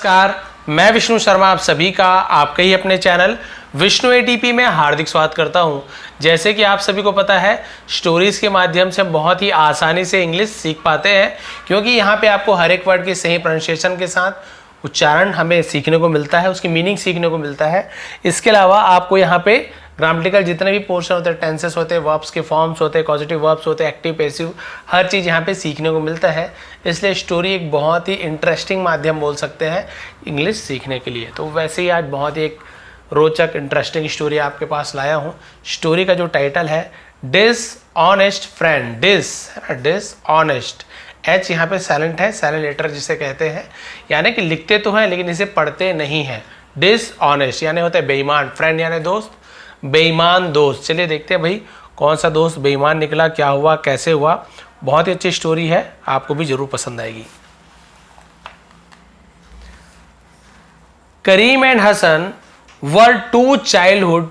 नमस्कार, मैं विष्णु शर्मा आप सभी का आपके ही अपने चैनल विष्णु एटीपी में हार्दिक स्वागत करता हूं। जैसे कि आप सभी को पता है, स्टोरीज के माध्यम से हम बहुत ही आसानी से इंग्लिश सीख पाते हैं, क्योंकि यहाँ पे आपको हर एक वर्ड की सही प्रोनाउंसिएशन के साथ उच्चारण हमें सीखने को मिलता है, उसकी मीनिंग सीखने को मिलता है। इसके अलावा आपको यहाँ पे ग्रामेटिकल जितने भी पोर्शन होते हैं, टेंसेस होते हैं, वर्ब्स के फॉर्म्स होते हैं, पॉजिटिव वर्ब्स होते हैं, एक्टिव पैसिव, हर चीज़ यहाँ पे सीखने को मिलता है। इसलिए स्टोरी एक बहुत ही इंटरेस्टिंग माध्यम बोल सकते हैं इंग्लिश सीखने के लिए। तो वैसे ही आज बहुत ही एक रोचक इंटरेस्टिंग स्टोरी आपके पास लाया हूँ। स्टोरी का जो टाइटल है डिसऑनेस्ट फ्रेंड। डिसऑनेस्ट, एच यहाँ पे साइलेंट है, साइलेंट लेटर जिसे कहते हैं, यानी कि लिखते तो हैं लेकिन इसे पढ़ते नहीं हैं। डिसऑनेस्ट यानी होता है बेईमान, फ्रेंड यानी दोस्त, बेईमान दोस्त। चलिए देखते हैं भाई कौन सा दोस्त बेईमान निकला, क्या हुआ, कैसे हुआ। बहुत ही अच्छी स्टोरी है, आपको भी जरूर पसंद आएगी। Karim and Hasan were two childhood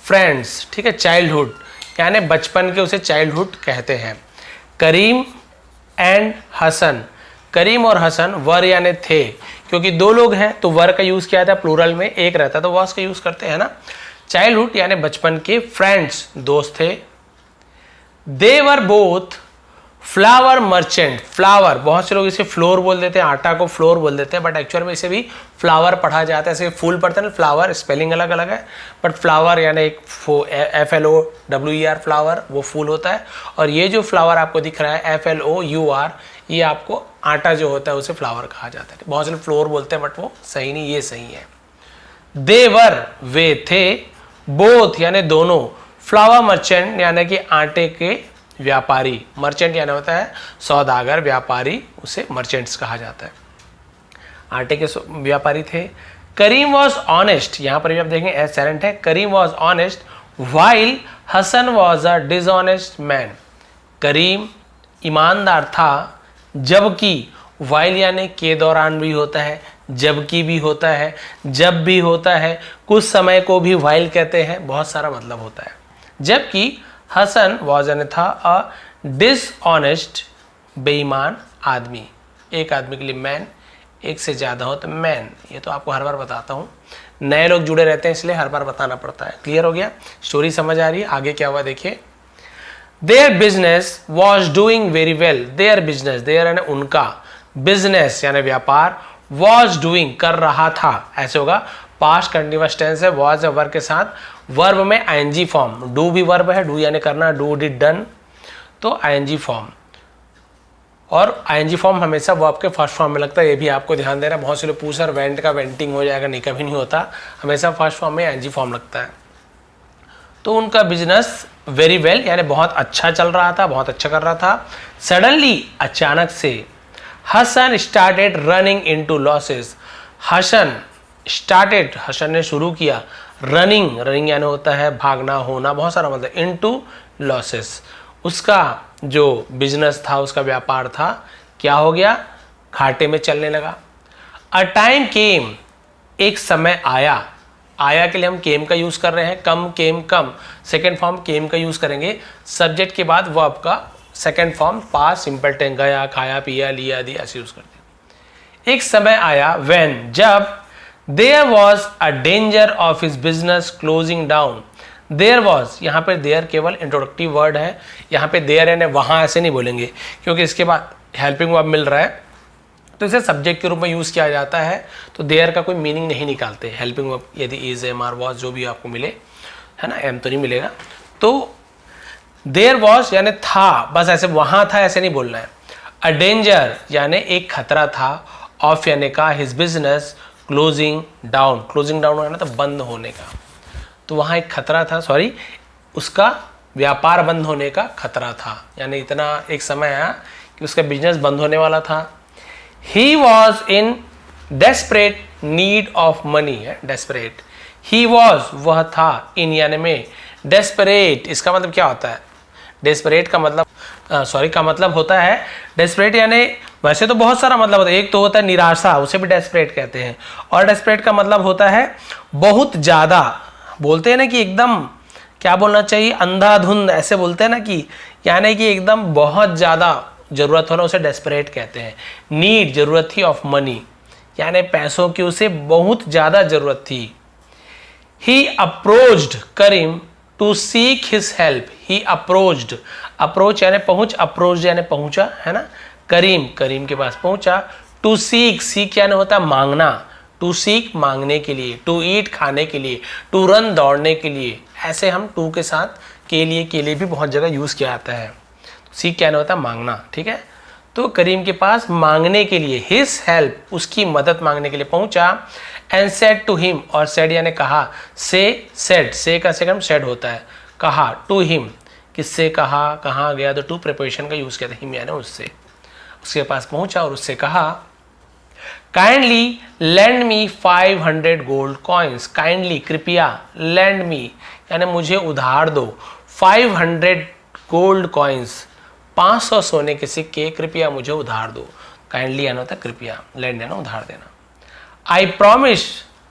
friends. ठीक है, चाइल्डहुड यानी बचपन के, उसे चाइल्डहुड कहते हैं। करीम एंड हसन, करीम और हसन वर यानी थे, क्योंकि दो लोग हैं तो वर का यूज किया था, प्लूरल में एक रहता तो वॉस का यूज करते हैं ना। चाइल्डहुड यानी बचपन के, फ्रेंड्स दोस्त थे। They were both flower merchant. Flower, बहुत से लोग इसे फ्लोर बोल देते हैं, आटा को फ्लोर बोल देते हैं, बट एक्चुअल में इसे भी फ्लावर पढ़ा जाता है। ऐसे फूल पढ़ते हैं ना, फ्लावर स्पेलिंग अलग अलग है, बट फ्लावर यानी एक FLOWER फ्लावर, वो फूल होता है। और ये जो फ्लावर आपको दिख रहा है FLOUR, ये आपको आटा जो होता है उसे फ्लावर कहा जाता है। बहुत से लोग फ्लोर बोलते हैं बट वो सही नहीं, ये सही है। देवर वे थे, बोथ यानी दोनों, फ्लावर मर्चेंट यानी कि आटे के व्यापारी, मर्चेंट यानी होता है सौदागर, व्यापारी, उसे मर्चेंट्स कहा जाता है। आटे के व्यापारी थे। करीम वॉज ऑनेस्ट, यहां पर भी आप देखेंगे एस साइलेंट है। Karim was honest while Hasan was a dishonest man. Karim ईमानदार था, जबकि वाइल यानी के दौरान भी होता है, जबकि भी होता है, जब भी होता है, कुछ समय को भी वाइल कहते हैं, बहुत सारा मतलब होता है। जबकि हसन वॉज यानी था अ डिसऑनेस्ट, बेईमान आदमी। एक आदमी के लिए मैन, एक से ज़्यादा हो तो मैन। ये तो आपको हर बार बताता हूँ, नए लोग जुड़े रहते हैं इसलिए हर बार बताना पड़ता है। क्लियर हो गया, स्टोरी समझ आ रही है। आगे क्या हुआ देखिए। Their business was doing very well. Their business, their यानी उनका, बिजनेस यानी व्यापार, वॉज डूइंग कर रहा था, ऐसे होगा। पास्ट कंटिन्यूअस टेंस है, वॉज वर्ब के साथ, वर्ब में आईएनजी फॉर्म, डू भी वर्ब है, डू यानी करना, डू डिड डन, तो आईएनजी फॉर्म। और आईएनजी फॉर्म हमेशा वर्ब के फर्स्ट फॉर्म में लगता है, ये भी आपको ध्यान देना। बहुत से लोग पूछ रहे वेंट का वेंटिंग हो जाएगा, नहीं, कभी नहीं होता, हमेशा फर्स्ट फॉर्म में आईएनजी फॉर्म लगता है। तो उनका बिजनेस वेरी वेल यानी बहुत अच्छा चल रहा था, बहुत अच्छा कर रहा था। सडनली अचानक से Hasan started running into losses. Hasan started, Hasan ने शुरू किया, रनिंग, रनिंग यानी होता है भागना, होना, बहुत सारा मतलब, इनटू लॉसेस। उसका जो बिजनेस था, उसका व्यापार था, क्या हो गया, घाटे में चलने लगा। अ टाइम केम, एक समय आया। आया के लिए हम केम का यूज कर रहे हैं, कम केम कम, सेकेंड फॉर्म केम का यूज करेंगे। सब्जेक्ट के बाद वर्ब का second form past simple tense, गया, खाया, पिया, लिया, दिया, ऐसे यूज करते हैं। एक समय आया, व्हेन, जब, there was a danger of his business closing down. There was, यहाँ पे देयर केवल इंट्रोडक्टिव वर्ड है, यहाँ पे देयर यानी वहाँ ऐसे नहीं बोलेंगे, क्योंकि इसके बाद हेल्पिंग वर्ब मिल रहा है तो इसे सब्जेक्ट के रूप में यूज किया जाता है, तो देयर का कोई मीनिंग नहीं निकालते हेल्पिंग वर्ब। यदि इज, एम, आर, वॉज जो भी आपको मिले, है ना, एम तो नहीं मिलेगा। तो देयर वॉज यानी था, बस ऐसे वहाँ था ऐसे नहीं बोलना है। अ डेंजर यानी एक खतरा था, ऑफ यानी का, his business closing down, closing down यानी तो बंद होने का, तो वहाँ एक खतरा था, सॉरी, उसका व्यापार बंद होने का खतरा था, यानी इतना एक समय आया कि उसका बिजनेस बंद होने वाला था। He was in desperate need of money है, डेस्परेट। ही वॉज वह था, इन यानी में, डेस्परेट इसका मतलब क्या होता है, डेस्परेट का मतलब का मतलब होता है, डेस्परेट यानी वैसे तो बहुत सारा मतलब होता है, एक तो होता है निराशा, उसे भी डेस्परेट कहते हैं, और डेस्परेट का मतलब होता है बहुत ज़्यादा, बोलते हैं ना कि एकदम, क्या बोलना चाहिए, अंधाधुंध, ऐसे बोलते हैं ना कि, यानी कि एकदम बहुत ज़्यादा जरूरत होना, उसे डेस्परेट कहते हैं। नीड जरूरत थी, ऑफ मनी यानी पैसों की उसे बहुत ज्यादा जरूरत थी। He approached Karim to seek his help. He approached, approach यानी पहुंच, अप्रोच यानी पहुंचा, है ना। करीम, करीम के पास पहुंचा। टू सीक, सीक यानी होता है मांगना, टू सीक मांगने के लिए, टू ईट खाने के लिए, टू रन दौड़ने के लिए। ऐसे हम टू के साथ के लिए भी बहुत जगह यूज किया जाता है। सीक क्या होता है मांगना, ठीक है। तो करीम के पास मांगने के लिए, हिज हेल्प, उसकी मदद मांगने के लिए पहुंचा। एंड सेड टू हिम, और सेड यानी कहा, से सेड, से का सेकंड सेड होता है, कहा। टू हिम, किससे कहा, कहाँ गया, तो टू प्रिपरेशन का यूज किया था, हिम यानी उससे, उसके पास पहुंचा और उससे कहा काइंडली लैंड मी 500 गोल्ड कॉइन्स। काइंडली कृपया, लैंड मी यानी मुझे उधार दो, 500 गोल्ड कॉइन्स, 500 सोने के सिक्के कृपया मुझे उधार दो। काइंडली यानी होता है कृपया, लैंड यानी उधार देना। आई प्रॉमिस,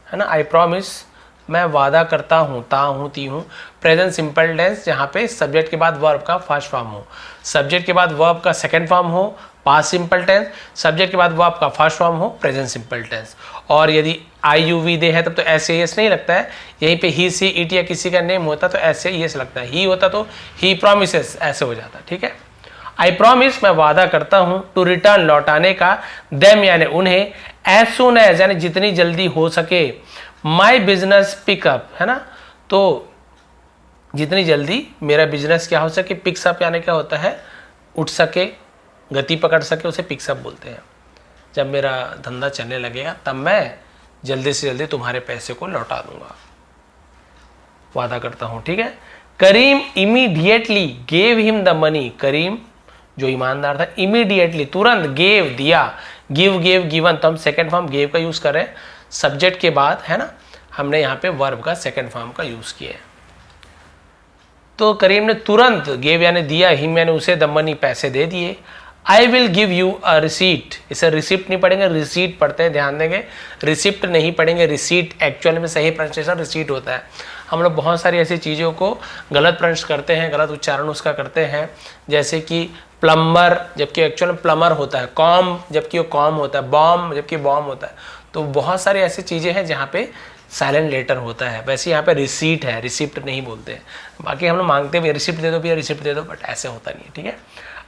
है ना, आई प्रॉमिस मैं वादा करता हूँ, ता हूँ, ती हूँ। प्रेजेंट सिंपल टेंस जहाँ पे सब्जेक्ट के बाद वर्ब का फर्स्ट फॉर्म हो, सब्जेक्ट के बाद वर्ब का सेकंड फॉर्म हो पास्ट सिंपल टेंस, सब्जेक्ट के बाद वर्ब का फर्स्ट फॉर्म हो प्रेजेंट सिंपल टेंस। और यदि आई यू वी दे है तब तो ऐसे यस नहीं लगता है, यहीं पे ही सी इट या किसी का नेम होता तो ऐसे यस लगता है, ही होता तो ही प्रॉमिसेस ऐसे हो जाता, ठीक है। आई प्रॉमिस मैं वादा करता हूँ, टू रिटर्न लौटाने का, देम यानी उन्हें, एज सुन एज यानी जितनी जल्दी हो सके, माई बिजनेस पिकअप, है ना, तो जितनी जल्दी मेरा बिजनेस क्या हो सके, पिक्सअप यानी क्या होता है, उठ सके, गति पकड़ सके, उसे पिक्सअप बोलते हैं। जब मेरा धंधा चलने लगेगा तब मैं जल्दी से जल्दी तुम्हारे पैसे को लौटा दूंगा, वादा करता हूं, ठीक है। Karim immediately gave him the money, Karim जो ईमानदार था, इमीडिएटली तुरंत, गेव दिया, गिव गेव गिवन, तो हम सेकेंड फॉर्म गेव का यूज कर रहे हैं सब्जेक्ट के बाद, है ना, हमने यहाँ पे वर्ब का सेकेंड फॉर्म का यूज किया है। तो करीम ने तुरंत, गेव यानी दिया, हिम यानी उसे, द मनी पैसे दे दिए। I will give you a receipt, इसे रिसिप्ट नहीं पढ़ेंगे, रिसीट पढ़ते हैं, ध्यान देंगे, रिसिप्ट नहीं पढ़ेंगे, रिसीट एक्चुअल में सही प्रोनाउंसिएशन रिसीट होता है। हम लोग बहुत सारी ऐसी चीज़ों को गलत प्रोनाउंस करते हैं, गलत उच्चारण उसका करते हैं, जैसे कि प्लम्बर जबकि एक्चुअल में प्लमर होता है, कॉम जबकि वो कॉम होता है, बॉम्ब जबकि बॉम्ब होता है। तो बहुत सारी ऐसी चीज़ें हैं जहाँ पे साइलेंट लेटर होता है। वैसे यहाँ पे रिसीट है, रिसिप्ट नहीं बोलते हैं। बाकी हम लोग मांगते भी रिसिप्ट दे दो भैया, रिसिप्ट दे दो, बट ऐसे होता नहीं है, ठीक है।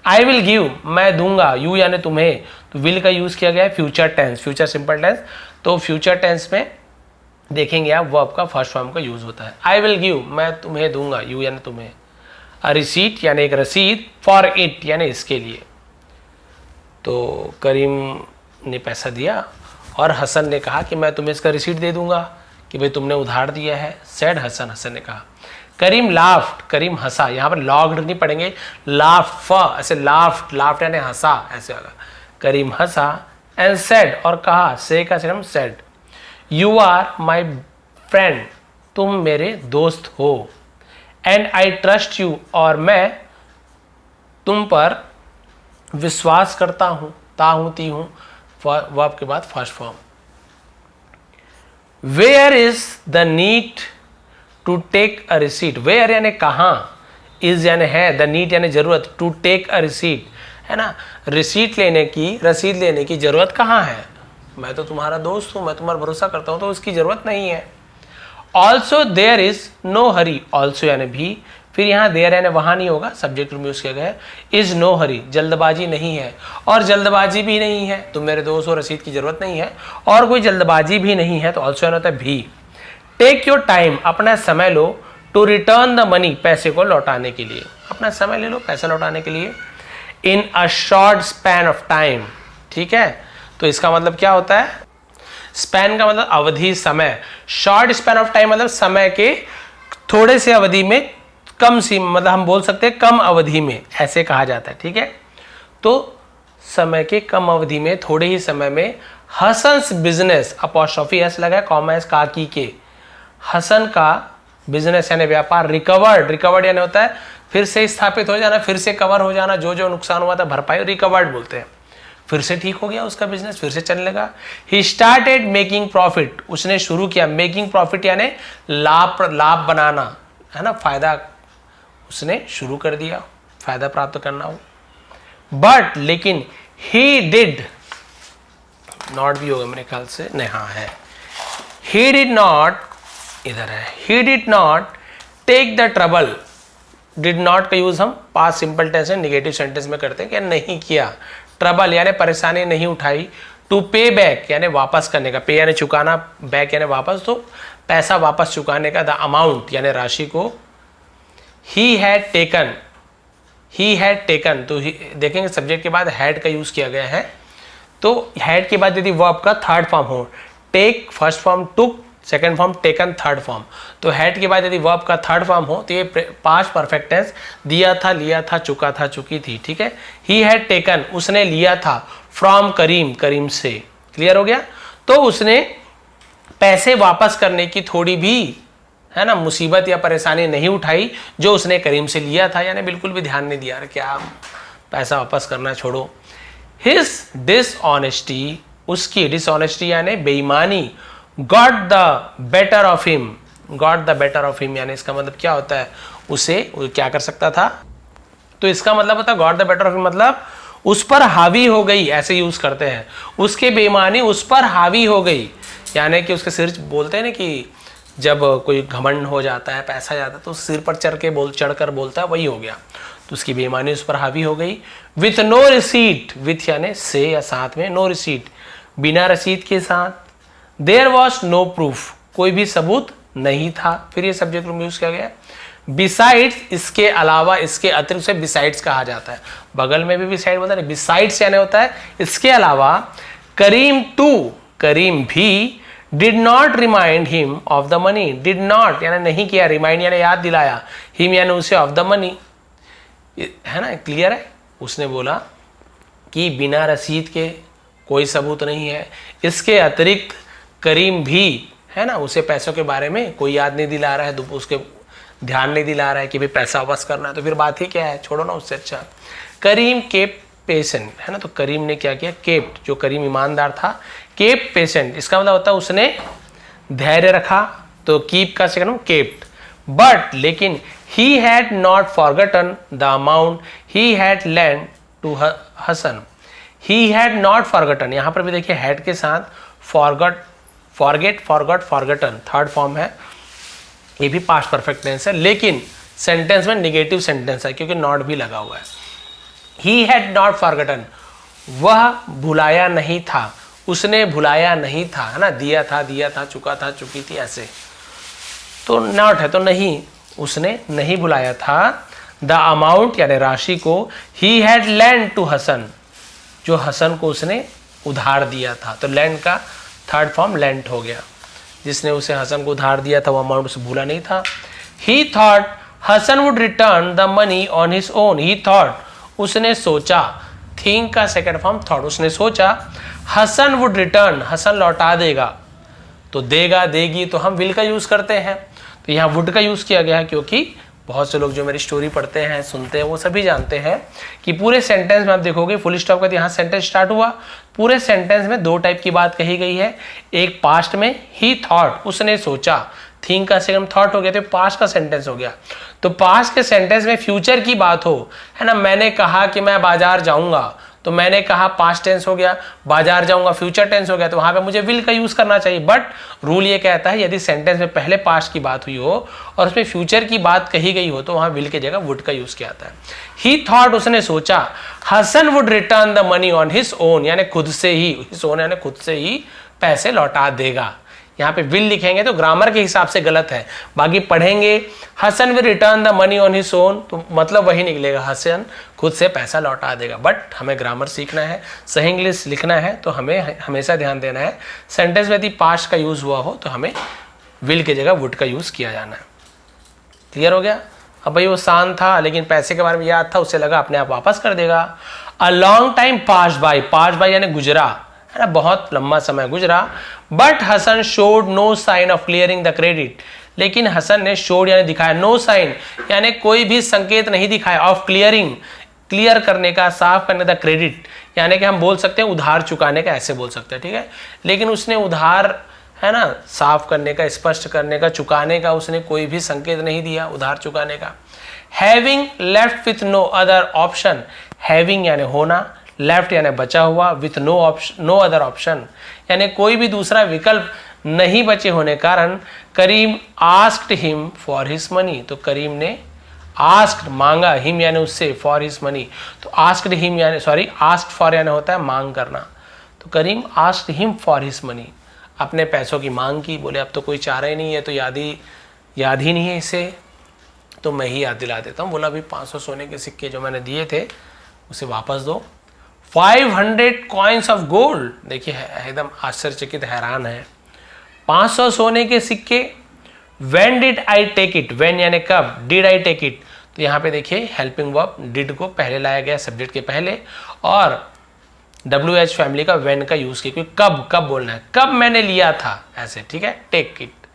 आई विल गिव मैं दूंगा, यू यानी तुम्हें, तो विल का यूज किया गया है future tense, future simple tense. तो फ्यूचर टेंस में देखेंगे आप वर्ब का फर्स्ट फॉर्म का यूज होता है। आई विल गिव मैं तुम्हें दूंगा, यू यानी तुम्हें, अ रिसीट यानी एक रसीद, फॉर इट यानी इसके लिए। तो करीम ने पैसा दिया और हसन ने कहा कि मैं तुम्हें इसका रिसीट दे दूंगा कि भाई तुमने उधार दिया है। सेड हसन, हसन ने कहा। करीम लाफ्ट, करीम हंसा, यहाँ पर लॉग्ड नहीं पढ़ेंगे, लाफ, ऐसे लाफ्ट, लाफ्ट यानी हंसा, ऐसे होगा। करीम हंसा। एंड सेड और कहा, से का सिर्फ said, you are my friend तुम मेरे दोस्त हो। एंड आई ट्रस्ट यू और मैं तुम पर विश्वास करता हूं, ता हूं, ती हूं, वर्ब के बाद first form. Where is the need to take a receipt, where यानी कहाँ, इज यानी है, द नीड यानी जरूरत, टू टेक अ रिसीट है ना, रिसीट लेने की, रसीद लेने की जरूरत कहाँ है, मैं तो तुम्हारा दोस्त हूं, मैं तुम्हारा भरोसा करता हूं, तो उसकी जरूरत नहीं है। Also there is no hurry, also यानी भी, फिर यहाँ देयर यानी वहां नहीं होगा, सब्जेक्ट में यूज किया गया है। इज नो हरी जल्दबाजी नहीं है, और जल्दबाजी भी नहीं है, तुम मेरे दोस्त हो, रसीद की जरूरत नहीं है, और कोई जल्दबाजी भी नहीं है, तो ऑल्सो यानी होता है भी। टेक योर टाइम अपना समय लो, टू रिटर्न द मनी पैसे को लौटाने के लिए, अपना समय ले लो पैसा लौटाने के लिए। In a short span of time, ठीक है, तो इसका मतलब क्या होता है, स्पैन का मतलब अवधि, समय, शॉर्ट स्पैन ऑफ टाइम मतलब समय के थोड़े से अवधि में, कम सी, मतलब हम बोल सकते हैं कम अवधि में, ऐसे कहा जाता है, ठीक है। तो समय के कम अवधि में, थोड़े ही समय में, हसन्स बिजनेस, अपॉस्ट्रोफी एस लगा है, कॉमा एस काकी के, हसन का बिजनेस यानी व्यापार, रिकवर्ड, रिकवर्ड यानी होता है फिर से स्थापित हो जाना, फिर से कवर हो जाना, जो जो नुकसान हुआ था भरपाई, रिकवर्ड बोलते हैं, फिर से ठीक हो गया उसका बिजनेस, फिर से चलने लगा। ही स्टार्टेड मेकिंग प्रॉफिट, उसने शुरू किया, मेकिंग प्रॉफिट यानी लाभ, लाभ बनाना है ना, फायदा उसने शुरू कर दिया, फायदा प्राप्त करना हो। बट लेकिन ही डिड नॉट भी होगा मेरे ख्याल से, नहीं हाँ है। ही डिड नॉट, इधर है, he did not take the trouble. Did not का यूज हम पास्ट सिंपल टेंस में निगेटिव सेंटेंस में करते हैं कि नहीं किया, ट्रबल यानी परेशानी नहीं उठाई, टू पे बैक यानी वापस करने का, पे यानी चुकाना, बैक यानी वापस, तो पैसा वापस चुकाने का, द अमाउंट यानी राशि को, he had taken, he had taken, तो देखेंगे सब्जेक्ट के बाद हैड का यूज किया गया है, तो हैड के बाद यदि वर्ब का थर्ड फॉर्म हो, take first form, took second form, taken third form, तो हैड के बाद यदि वर्ब का थर्ड फॉर्म हो तो ये पास्ट परफेक्ट टेंस, दिया था, लिया था, चुका था, चुकी थी, ठीक है। ही हैड टेकन, उसने लिया था, फ्रॉम करीम, करीम से, क्लियर हो गया। तो उसने पैसे वापस करने की थोड़ी भी, है ना, मुसीबत या परेशानी नहीं उठाई जो उसने करीम से लिया था, यानी बिल्कुल भी ध्यान नहीं दिया क्या पैसा वापस करना छोड़ो। हिज डिसऑनेस्टी, उसकी डिसऑनेस्टी यानी बेईमानी, got the better of him, got the better of him यानी इसका मतलब क्या होता है, उसे क्या कर सकता था, तो इसका मतलब होता है got the better of him मतलब उस पर हावी हो गई, ऐसे यूज करते हैं, उसके बेईमानी उस पर हावी हो गई, यानी कि उसके सिर, बोलते हैं ना कि जब कोई घमंड हो जाता है, पैसा जाता है तो सिर पर चढ़कर बोलता है, वही हो गया, तो उसकी बेईमानी उस पर हावी हो गई। विथ नो रिसीट, विथ यानी से या साथ में, नो रिसीट बिना रसीद के साथ, देयर वॉज नो प्रूफ कोई भी सबूत नहीं था, फिर ये सब्जेक्ट रूम यूज किया गया। बिसाइड्स इसके अलावा, इसके अतिरिक्त से बिसाइड्स कहा जाता है, बगल में भी बिसाइड बोलता है, बिसाइड्स यानी होता है इसके अलावा। करीम टू, करीम भी, did not remind him of the money, did not यानी नहीं किया, रिमाइंड यानी याद दिलाया, हिम यानी उसे ऑफ द मनी, है ना, क्लियर है। उसने बोला कि बिना रसीद के कोई सबूत नहीं है, इसके अतिरिक्त करीम भी, है ना, उसे पैसों के बारे में कोई याद नहीं दिला रहा है, उसके ध्यान नहीं दिला रहा है कि भाई पैसा वापस करना है, तो फिर बात ही क्या है, छोड़ो ना उससे अच्छा। करीम केप पेशेंट, है ना, तो करीम ने क्या किया, केप्ट, जो करीम ईमानदार था, केप पेशेंट इसका मतलब होता है उसने धैर्य रखा, तो कीप का सेकंड केप्ट, बट लेकिन he had not forgotten the amount he had lend to Hasan, he had not forgotten, यहां पर भी देखिए हैड के साथ forgot, forget, forgot, forgotten third form है, ये भी पास्ट परफेक्ट टेंस है, लेकिन सेंटेंस में निगेटिव सेंटेंस है क्योंकि नॉट भी लगा हुआ है। ही हैड नॉट फॉरगटन, वह भुलाया नहीं था, उसने भुलाया नहीं था, है ना, दिया था, चुका था, चुकी थी, ऐसे, तो नॉट है तो नहीं, उसने नहीं भुलाया था। द अमाउंट यानी राशि को, he had lend to Hasan, जो हसन को उसने उधार दिया था, तो लैंड का थर्ड फॉर्म लैंड हो गया, जिसने उसे हसन को उधार दिया था वो अमाउंट उसे भूला नहीं था। He thought Hasan would return the money on his own, he thought उसने सोचा, थिंक का सेकंड फॉर्म थॉट, उसने सोचा हसन वुड रिटर्न, हसन लौटा देगा, तो देगा, देगी, तो हम विल का यूज करते हैं, तो यहाँ वुड का यूज किया गया है, क्योंकि बहुत से लोग जो मेरी स्टोरी पढ़ते हैं, सुनते हैं, वो सभी जानते हैं कि पूरे सेंटेंस में आप देखोगे फुल स्टॉप का यहाँ सेंटेंस स्टार्ट हुआ, पूरे सेंटेंस में दो टाइप की बात कही गई है, एक पास्ट में ही थॉट उसने सोचा, थिंक का सेकंड थॉट हो गया, तो पास्ट का सेंटेंस हो गया, तो पास्ट के सेंटेंस में फ्यूचर की बात हो, है ना, मैंने कहा कि मैं बाजार जाऊंगा, तो मैंने कहा पास्ट टेंस हो गया, बाजार जाऊंगा फ्यूचर टेंस हो गया, तो वहां पे मुझे विल का यूज करना चाहिए, बट रूल ये कहता है यदि सेंटेंस में पहले पास्ट की बात हुई हो और उसमें फ्यूचर की बात कही गई हो तो वहां विल की जगह वुड का यूज किया जाता है। ही थॉट उसने सोचा, Hasan would return the money on his own यानी खुद से ही, हिज ओन यानी खुद से ही पैसे लौटा देगा, यहाँ पे विल लिखेंगे तो ग्रामर के हिसाब से गलत है, बाकी पढ़ेंगे Hasan will return the money on his own, तो मतलब वही निकलेगा, हसन खुद से पैसा लौटा देगा, बट हमें ग्रामर सीखना है, सही इंग्लिश लिखना है, तो हमें हमेशा ध्यान देना है सेंटेंस में यदि पास्ट का यूज हुआ हो तो हमें विल की जगह वुड का यूज किया जाना है। क्लियर हो गया। अब भाई वो शांत था लेकिन पैसे के बारे में याद था, उससे लगा अपने आप वापस कर देगा। A long time pass by, pass by यानी गुजरा, है ना, बहुत लंबा समय गुजरा, but Hasan showed no sign of clearing the credit, लेकिन हसन ने शोड यानी दिखाया, नो साइन यानी कोई भी संकेत नहीं दिखाया, ऑफ क्लियरिंग क्लियर करने का, साफ करने द क्रेडिट यानी कि हम बोल सकते हैं उधार चुकाने का, ऐसे बोल सकते हैं, ठीक है, लेकिन उसने उधार, है ना, साफ करने का, स्पष्ट करने का, चुकाने का उसने कोई भी संकेत नहीं दिया, उधार चुकाने का। Having left with no other option, having यानी होना, लेफ्ट यानी बचा हुआ, विथ नो अदर ऑप्शन यानी कोई भी दूसरा विकल्प नहीं बचे होने कारण Karim asked him for his money, तो करीम ने आस्क्ड मांगा, हिम यानी उससे, फॉर हिज मनी, तो आस्क्ड हिम यानी आस्क्ड फॉर यानी होता है मांग करना, तो Karim asked him for his money, अपने पैसों की मांग की। बोले अब तो कोई चारा ही नहीं है, तो याद ही नहीं है इसे, तो मैं ही याद दिला देता हूँ। बोला अभी 500 सोने के सिक्के जो मैंने दिए थे उसे वापस दो। 500 कॉइन्स ऑफ गोल्ड, देखिए एकदम आश्चर्यचकित हैरान है, 500 सोने के सिक्के। When did I take it? When यानी कब, did I take it? तो यहाँ पे देखिए हेल्पिंग वर्ब डिड को पहले लाया गया सब्जेक्ट के पहले, और WH फैमिली का when का यूज किया, क्योंकि कब बोलना है, कब मैंने लिया था ऐसे, ठीक है, टेक इट।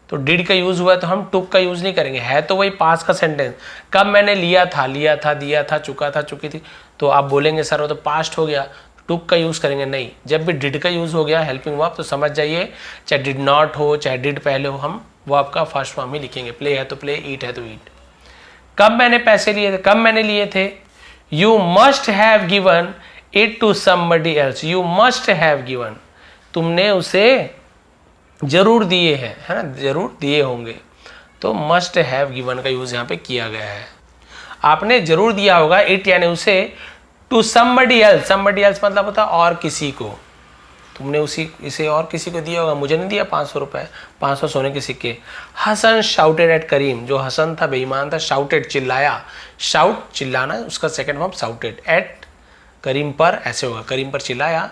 तो डिड का यूज हुआ है तो हम टुक का यूज नहीं करेंगे, है तो वही पास का सेंटेंस, कब मैंने लिया था, दिया था, चुका था, चुकी थी, तो आप बोलेंगे सर वो तो पास्ट हो गया, टुक का यूज करेंगे, नहीं। जब भी डिड का यूज हो गया हेल्पिंग वर्ब तो समझ जाइए, चाहे डिड नॉट हो चाहे डिड पहले हो, हम वर्ब का फर्स्ट फॉर्म ही लिखेंगे। प्ले है तो प्ले, ईट है तो ईट। कब मैंने पैसे लिए थे, कब मैंने लिए थे, you must have given it to somebody else, you must have given, तुमने उसे जरूर दिए हैं, है ना, जरूर दिए होंगे, तो मस्ट हैव गिवन का यूज यहाँ पे किया गया है। आपने जरूर दिया होगा, इट यानी उसे, to somebody else, somebody else मतलब होता है और किसी को, तुमने इसे और किसी को दिया होगा, मुझे नहीं दिया 500 रुपए, 500 सोने के सिक्के। हसन शाउटेड एट करीम, जो हसन था बेईमान था, शाउटेड चिल्लाया, शाउट चिल्लाना, उसका सेकंड फॉर्म शाउटेड, एट करीम पर ऐसे होगा, करीम पर चिल्लाया।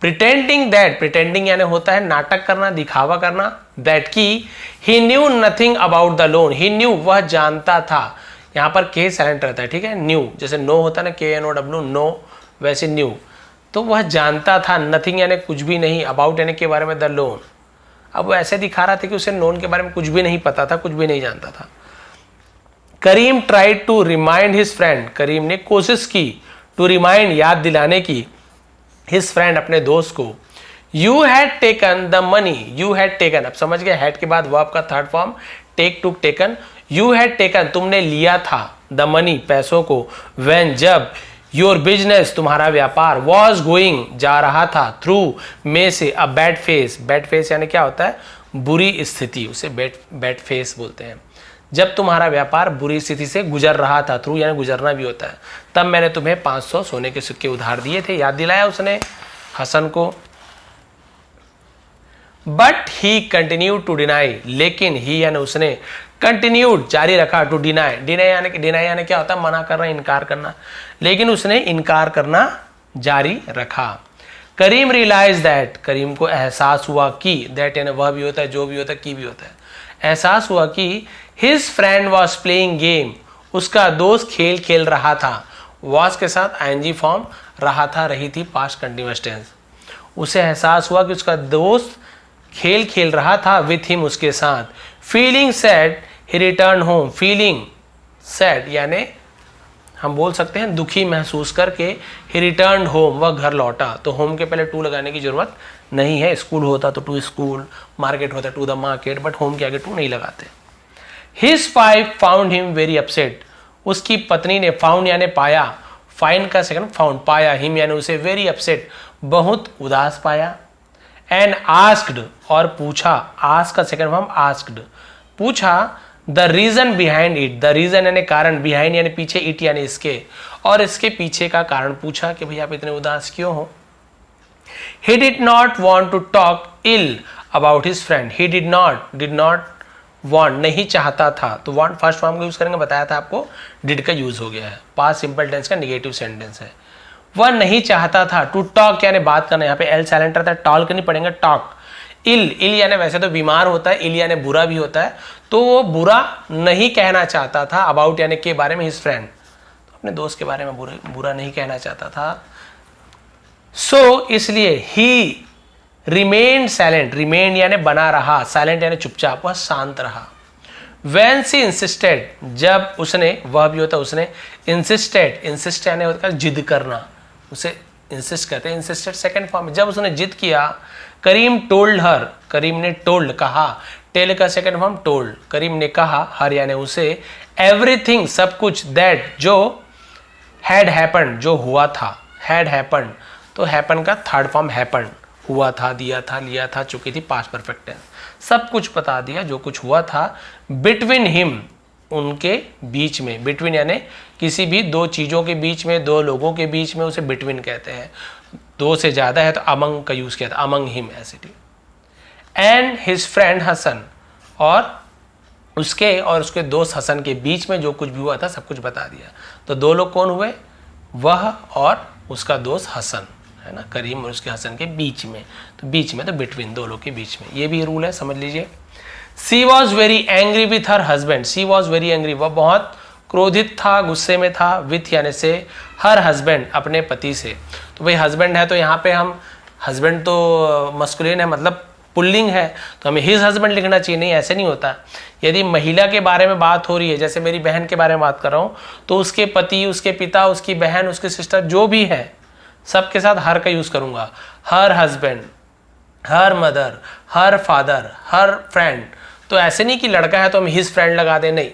प्रिटेंडिंग दैट, प्रिटेंडिंग यानी होता है नाटक करना, दिखावा करना, दैट की he knew nothing about the loan, he knew वह जानता था, यहाँ पर के साइलेंट रहता है, ठीक है, न्यू जैसे नो होता है ना, KNOW नो, वैसे न्यू, तो वह जानता था, नथिंग यानी कुछ भी नहीं, अबाउट यानी के बारे में, द लोन, अब वो ऐसे दिखा रहा था कि उसे लोन के बारे में कुछ भी नहीं पता था, कुछ भी नहीं जानता था। Karim tried to remind his friend, Karim ने कोशिश की, टू रिमाइंड याद दिलाने की, हिज फ्रेंड अपने दोस्त को, you had taken the money, you had taken, अब समझ गए, हैड के बाद वर्ब का third form take, took, taken, you had taken तुमने लिया था, द मनी पैसों को, व्हेन जब, योर बिजनेस तुम्हारा व्यापार, वॉज गोइंग जा रहा था, थ्रू में से, a bad face, bad face यानी क्या होता है, बुरी स्थिति, उसे बैड फेस बोलते हैं। जब तुम्हारा व्यापार बुरी स्थिति से गुजर रहा था, थ्रू यानी गुजरना भी होता है, तब मैंने तुम्हें 500 सोने के सिक्के उधार दिए थे, याद दिलाया उसने हसन को। But he continue to deny, लेकिन ही यानी उसने, कंटिन्यूड जारी रखा, टू डिनाई, डिनाई यानी क्या होता है, मना करना, इनकार करना, लेकिन उसने इनकार करना जारी रखा। करीम रियलाइज दैट, करीम को एहसास हुआ कि, दैट यानी वह भी होता है, जो भी होता है, की भी होता है, एहसास हुआ कि his friend was playing game, उसका दोस्त खेल खेल रहा था, वॉज के साथ ING फॉर्म, रहा था, रही थी, पास्ट कंटिन्यूअस टेंस, उसे एहसास हुआ कि उसका दोस्त खेल खेल रहा था, विथ हिम उसके साथ। फीलिंग सैड ही रिटर्न होम, फीलिंग सैड यानी हम बोल सकते हैं दुखी महसूस करके, ही रिटर्न होम वह घर लौटा, तो होम के पहले टू लगाने की जरूरत नहीं है, स्कूल होता तो टू स्कूल, मार्केट होता to the market, but home के आगे टू नहीं लगाते। His wife found him very upset, उसकी पत्नी ने, फाउंड यानी पाया, फाइंड का सेकंड फाउंड, पाया, हिम यानी उसे, वेरी अपसेट बहुत उदास पाया। एंड आस्क्ड और पूछा, आस्क का सेकंड फॉर्म आस्क्ड, पूछा, the reason behind it, the reason यानी कारण, बिहाइंड यानी पीछे, इट यानी इसके, और इसके पीछे का कारण पूछा कि भैया आप इतने उदास क्यों हो। He did not want to talk ill about his friend, he did not want नहीं चाहता था, तो वॉन्ट फर्स्ट फॉर्म का यूज करेंगे, बताया था आपको, डिड का यूज हो गया है, पास्ट सिंपल टेंस का निगेटिव सेंटेंस है। वह नहीं चाहता था, टू टॉक यानी बात करना, यहाँ पे एल साइलेंट रहता है, टॉक नहीं पड़ेंगे, टॉक। इल यानी वैसे तो बीमार होता है, इल यानी बुरा भी होता है, तो वो बुरा नहीं कहना चाहता था, अबाउट यानी के बारे में, हिज फ्रेंड, तो अपने दोस्त के बारे में बुरा नहीं कहना चाहता था। सो इसलिए ही रिमेन्ड साइलेंट, रिमेन्ड यानी बना रहा, साइलेंट यानी चुपचाप, वह शांत रहा। When she insisted, जब उसने, वह भी होता उसने, इंसिस्ट यानी होता है जिद करना, उसे इंसिस्ट कहते हैं, इंसिस्टेड सेकंड फॉर्म में, जब उसने जिद किया, करीम टोल्ड हर, करीम ने टोल्ड कहा, टेल का सेकंड फॉर्म टोल्ड, करीम ने कहा, हर यानी उसे, एवरीथिंग सब कुछ, दैट जो, हैड हैपेंड जो हुआ था, हैड हैपन, तो हैपन का थर्ड फॉर्म हैपन, हुआ था, दिया था, लिया था, चुकी थी, पास्ट परफेक्ट टेंस, सब कुछ बता दिया जो कुछ हुआ था बिटवीन हिम, उनके बीच में। बिटवीन यानी किसी भी दो चीज़ों के बीच में, दो लोगों के बीच में, उसे बिटवीन कहते हैं। दो से ज़्यादा है तो अमंग का यूज़ किया था, अमंग हिम ऐसे। एंड हिज फ्रेंड हसन, और उसके दोस्त हसन के बीच में जो कुछ भी हुआ था सब कुछ बता दिया। तो दो लोग कौन हुए, वह और उसका दोस्त हसन, है ना, करीम और उसके हसन के बीच में। तो बीच में तो बिटवीन, दो लोग के बीच में, ये भी रूल है, समझ लीजिए। She was very angry with her husband, she was very angry, वह बहुत क्रोधित था, गुस्से में था, विथ यानी से, हर हस्बैंड, अपने पति से। तो भाई हस्बैंड है तो यहाँ पे हम, हस्बैंड तो मस्कुलिन है, मतलब पुल्लिंग है, तो हमें हिज हस्बैंड लिखना चाहिए। नहीं, ऐसे नहीं होता। यदि महिला के बारे में बात हो रही है, जैसे मेरी बहन के बारे में बात कर रहा हूँ, तो उसके पति, उसके पिता, उसकी बहन, उसकी सिस्टर, जो भी है, सबके साथ हर का यूज़ करूँगा। Her husband, her mother, her father, हर फ्रेंड। तो ऐसे नहीं कि लड़का है तो हम हिज फ्रेंड लगा दें, नहीं।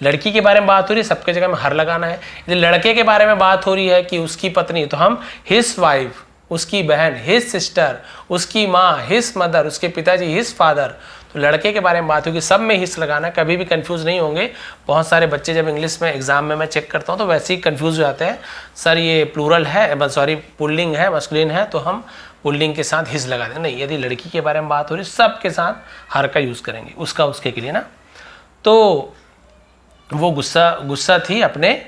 लड़की के बारे में बात हो रही है, सबके जगह में हर लगाना है। यदि लड़के के बारे में बात हो रही है कि उसकी पत्नी, तो हम हिज वाइफ, उसकी बहन, हिज सिस्टर, उसकी माँ, हिज मदर, उसके पिताजी, हिज फादर। तो लड़के के बारे में बात होगी, सब में हिज लगाना है, कभी भी कंफ्यूज नहीं होंगे। बहुत सारे बच्चे जब इंग्लिश में एग्जाम में मैं चेक करता हूँ तो वैसे ही कंफ्यूज हो जाते हैं, सर ये प्लूरल है, सॉरी पुल्लिंग है, मस्कुलिन है, तो हम पुल्लिंग के साथ हिज लगा दें। नहीं, यदि लड़की के बारे में बात हो रही है, सब के साथ हर का यूज़ करेंगे, उसका उसके के लिए ना। तो वो गुस्सा थी अपने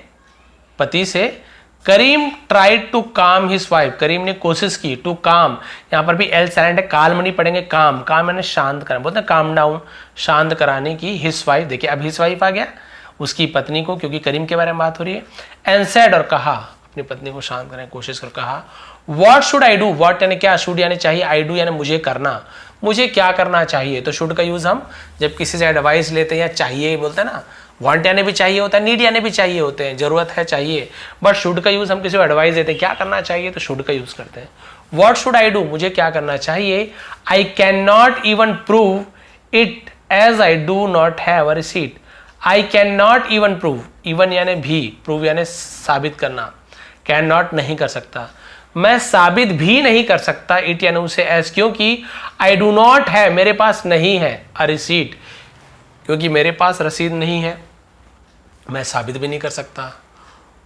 पति से। करीम ट्राइड टू काम हिज वाइफ, करीम ने कोशिश की, टू काम, यहाँ पर भी एल साइलेंट है, काल्म नहीं पढ़ेंगे, काम, काम मैंने शांत कराना, बोलते हैं काम डाउन, शांत कराने की, हिज वाइफ, देखिए अब हिज वाइफ आ गया, उसकी पत्नी को, क्योंकि करीम के बारे में बात हो रही है। एंड सेड, और कहा, अपनी पत्नी को शांत करने की कोशिश कर, कहा what should I do, what यानी क्या, शुड यानी चाहिए, आई डू यानी मुझे करना, मुझे क्या करना चाहिए। तो शुड का यूज हम जब किसी से एडवाइस लेते हैं या चाहिए बोलते हैं ना, वांट यानी भी चाहिए होता है, नीड यानी भी चाहिए होते हैं, जरूरत है, चाहिए। बट शुड का यूज हम किसी को एडवाइस देते हैं, क्या करना चाहिए, तो शुड का यूज करते हैं। व्हाट शुड आई डू, मुझे क्या करना चाहिए। I can not even prove it as I do not have a receipt, I can not even prove, even यानी भी, प्रूव यानी साबित करना, कैन नॉट नहीं कर सकता, मैं साबित भी नहीं कर सकता, इट यानी उसे, एज क्योंकि, आई डू नॉट है, मेरे पास नहीं है, अ रिसीट, क्योंकि मेरे पास रसीद नहीं है, मैं साबित भी नहीं कर सकता।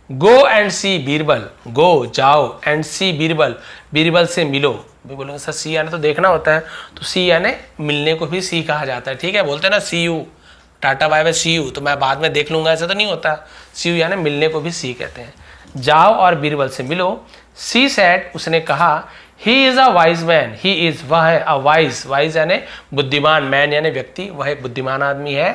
गो एंड सी बीरबल, गो जाओ, एंड सी बीरबल, बीरबल से मिलो। भी बोलेंगे सर सी यानी तो देखना होता है, तो सी यानी मिलने को भी सी कहा जाता है, ठीक है, बोलते हैं ना see you, tata bye bye see you, तो मैं बाद में देख लूंगा, ऐसा तो नहीं होता। सी यू यानी मिलने को भी सी कहते हैं। जाओ और बीरबल से मिलो। सी सेड, उसने कहा, he is a wise man, he is, वह है, अ वाइज, वाइज यानी बुद्धिमान, मैन यानी व्यक्ति, वह एक बुद्धिमान आदमी है।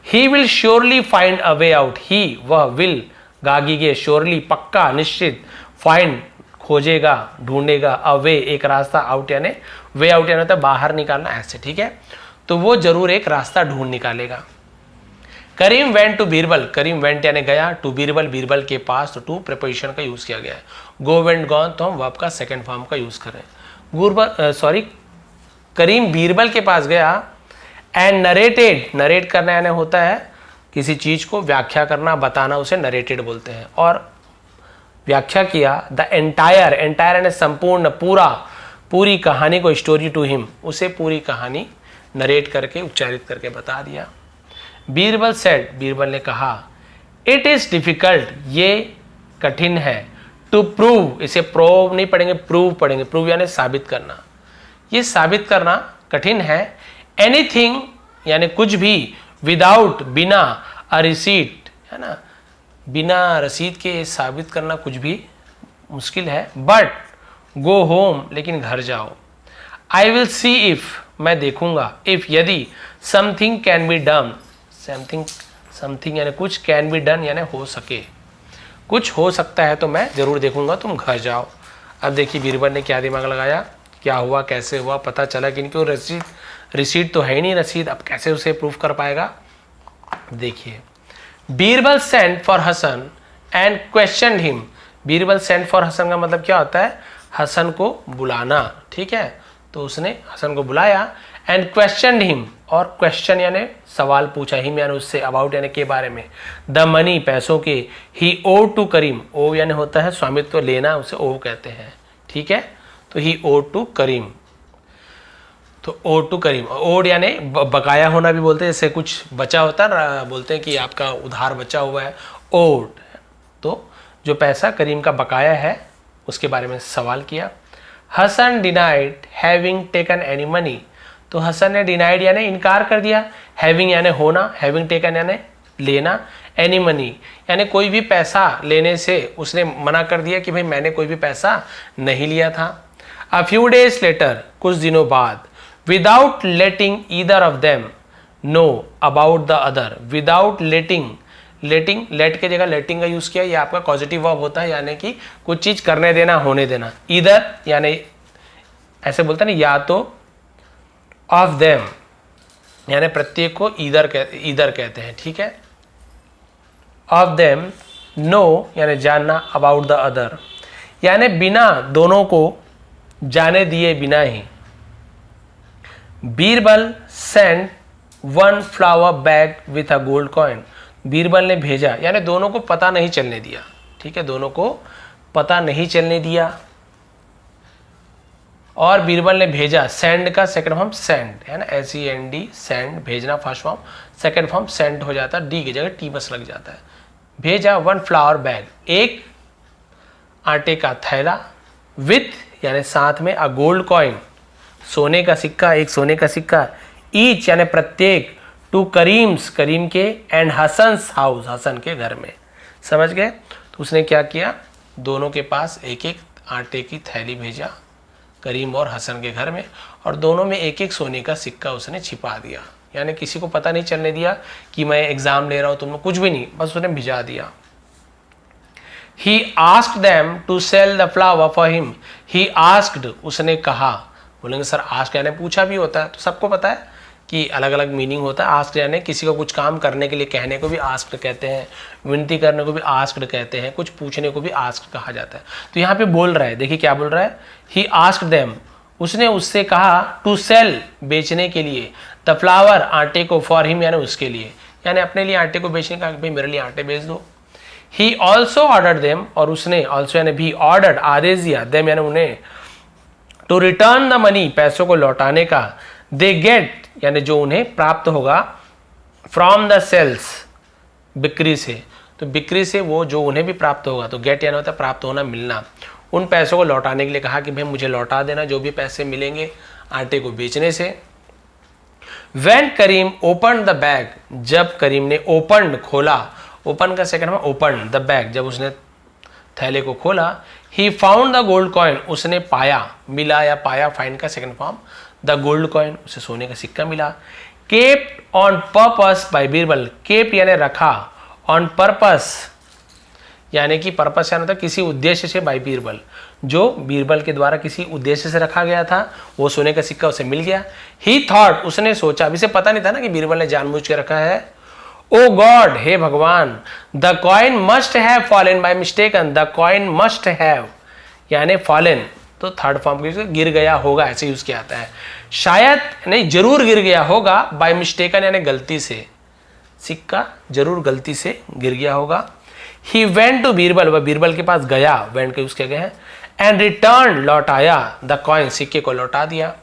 He will surely find a way out, he वह, विल गागीगे, श्योरली पक्का, निश्चित, फाइंड खोजेगा, ढूंढेगा, अ वे एक रास्ता, आउट यानी वे आउट यानी होता है बाहर निकालना, ऐसे, ठीक है, तो वो जरूर एक रास्ता ढूंढ निकालेगा। Karim went to Birbal, Karim went यानी गया, टू बीरबल, बीरबल के पास, तो टू प्रीपोजिशन का यूज किया गया है। गो वेंट गॉन तो हम वर्ब का सेकंड फॉर्म का यूज करें। करीम बीरबल के पास गया। एंड नरेटेड, नरेट करना यानी होता है किसी चीज को व्याख्या करना, बताना, उसे नरेटेड बोलते हैं। और व्याख्या किया, द एंटायर, एंटायर यानी संपूर्ण, पूरा, पूरी कहानी को, स्टोरी टू हिम, उसे पूरी कहानी नरेट करके, उच्चारित करके बता दिया। बीरबल सेड, बीरबल ने कहा, इट इज डिफिकल्ट, ये कठिन है, टू प्रूव, इसे प्रूव नहीं पढ़ेंगे, प्रूव पढ़ेंगे, प्रूव यानी साबित करना, ये साबित करना कठिन है। एनीथिंग यानी कुछ भी, विदाउट बिना, अ रिसीट है ना, बिना रसीद के साबित करना कुछ भी मुश्किल है। बट गो होम, लेकिन घर जाओ। आई विल सी इफ, मैं देखूंगा, इफ यदि, something can be done, something, something यानी कुछ, कैन बी डन यानी हो सके, कुछ हो सकता है तो मैं जरूर देखूंगा, तुम घर जाओ। अब देखिए बीरबल ने क्या दिमाग लगाया, क्या हुआ, कैसे हुआ, पता चला कि इनकी रसीद, रिसीट तो है ही नहीं रसीद, अब कैसे उसे प्रूफ कर पाएगा। देखिए, Birbal sent for Hasan and question him, Birbal sent for Hasan का मतलब क्या होता है, हसन को बुलाना, ठीक है, तो उसने हसन को बुलाया। एंड क्वेश्चन हिम, और क्वेश्चन यानी सवाल पूछा, हिम यानी उससे, अबाउट यानी के बारे में, द मनी पैसों के, ही ओ टू करीम, ओ यानी होता है स्वामित्व लेना, उसे ओ कहते हैं, ठीक है, तो ही ओ टू करीम, तो ओ टू करीम, ओड यानी बकाया होना भी बोलते हैं, जैसे कुछ बचा होता है बोलते हैं कि आपका उधार बचा हुआ है, ओड, तो जो पैसा करीम का बकाया है उसके बारे में सवाल किया। Hasan denied having taken any money, तो हसन ने डिनाइड यानी इनकार कर दिया, हैविंग यानी होना, हैविंग टेकन यानी लेना, एनी मनी यानी कोई भी पैसा लेने से उसने मना कर दिया कि भाई मैंने कोई भी पैसा नहीं लिया था। अ फ्यू डेज लेटर, कुछ दिनों बाद, without letting either of them know about the other, without letting, letting, let के जगह लेटिंग का यूज किया, ये आपका पॉजिटिव वर्ब होता है, यानी कि कुछ चीज करने देना, होने देना। ईदर यानी ऐसे बोलते हैं ना, या तो, ऑफ देम यानी प्रत्येक को ईदर कहते हैं, ठीक है, ऑफ देम, नो यानी जानना, अबाउट द अदर यानी बिना, दोनों को जाने दिए बिना ही। Birbal send one flower bag with a gold coin, Birbal ने भेजा यानी दोनों को पता नहीं चलने दिया, ठीक है, दोनों को पता नहीं चलने दिया, और बीरबल ने भेजा, सेंड का सेकंड फॉर्म सेंड है ना, SEND, सेंड भेजना first form, second form send हो जाता है, डी की जगह टी बस लग जाता है। भेजा वन फ्लावर बैग, एक आटे का थैला, विथ यानी साथ में, अ गोल्ड कॉइन सोने का सिक्का, एक सोने का सिक्का, ईच यानी प्रत्येक, टू करीम्स करीम के, एंड हसन्स हाउस हसन के घर में, समझ गए। तो उसने क्या किया, दोनों के पास एक एक आटे की थैली भेजा करीम और हसन के घर में, और दोनों में एक एक सोने का सिक्का उसने छिपा दिया, यानी किसी को पता नहीं चलने दिया कि मैं एग्जाम ले रहा हूं, तुमने कुछ भी नहीं, बस उसने भिजा दिया। He asked them to sell the flower for him. He asked, उसने कहा, बोलेंगे सर आस्क यानी पूछा भी होता है, तो सबको पता है कि अलग अलग मीनिंग होता है। आस्क यानी किसी को कुछ काम करने के लिए कहने को भी आस्क्ड कहते हैं, विनती करने को भी आस्क्ड कहते हैं, कुछ पूछने को भी आस्क्ड कहा जाता है। तो यहाँ पे बोल रहा है, देखिए क्या बोल रहा है, ही आस्क्ड देम, उसने उससे कहा, टू सेल बेचने के लिए, द फ्लावर आटे को, फॉर हिम यानी उसके लिए, यानी अपने लिए आटे को बेचने का, भाई मेरे लिए आटे बेच दो। ही ऑल्सो ऑर्डर देम, और उसने, ऑल्सो यानी भी, ऑर्डर आदेश दिया, देम यानी उन्हें, टू रिटर्न द मनी पैसों को लौटाने का, दे गेट यानी जो उन्हें प्राप्त होगा, फ्रॉम द सेल्स बिक्री से, तो बिक्री से वो जो उन्हें भी प्राप्त होगा, तो गेट यानी होता है प्राप्त होना, मिलना, उन पैसों को लौटाने के लिए कहा कि भाई मुझे लौटा देना जो भी पैसे मिलेंगे आटे को बेचने से। When Karim open the bag, जब करीम ने ओपन खोला, ओपन का सेकंड में ओपन द बैग, जब उसने थैले को खोला, he found the gold coin, उसने पाया, मिला या पाया, फाइंड का second form, the gold coin, उसे सोने का सिक्का मिला। Kept on purpose bye Birbal, kept यानी रखा, ऑन पर्पस यानी कि पर्पस यानी होता है किसी उद्देश्य से, बाय बीरबल, जो बीरबल के द्वारा किसी उद्देश्य से रखा गया था, वो सोने का सिक्का उसे मिल गया। ही थॉट, उसने सोचा, अभी से पता नहीं था ना कि बीरबल ने जानबूझ के रखा है। ओ गॉड, हे भगवान, the coin must have fallen by mistaken, the coin must have यानी फॉलन, तो थर्ड फॉर्म के गिर गया होगा, ऐसे यूज किया जाता है। शायद नहीं, जरूर गिर गया होगा, बाय मिस्टेकन यानी गलती से, सिक्का जरूर गलती से गिर गया होगा। ही वेंट टू बीरबल, वह बीरबल के पास गया, वेंट के उसके गए हैं, एंड रिटर्न लौटाया, द कॉइन सिक्के को लौटा दिया।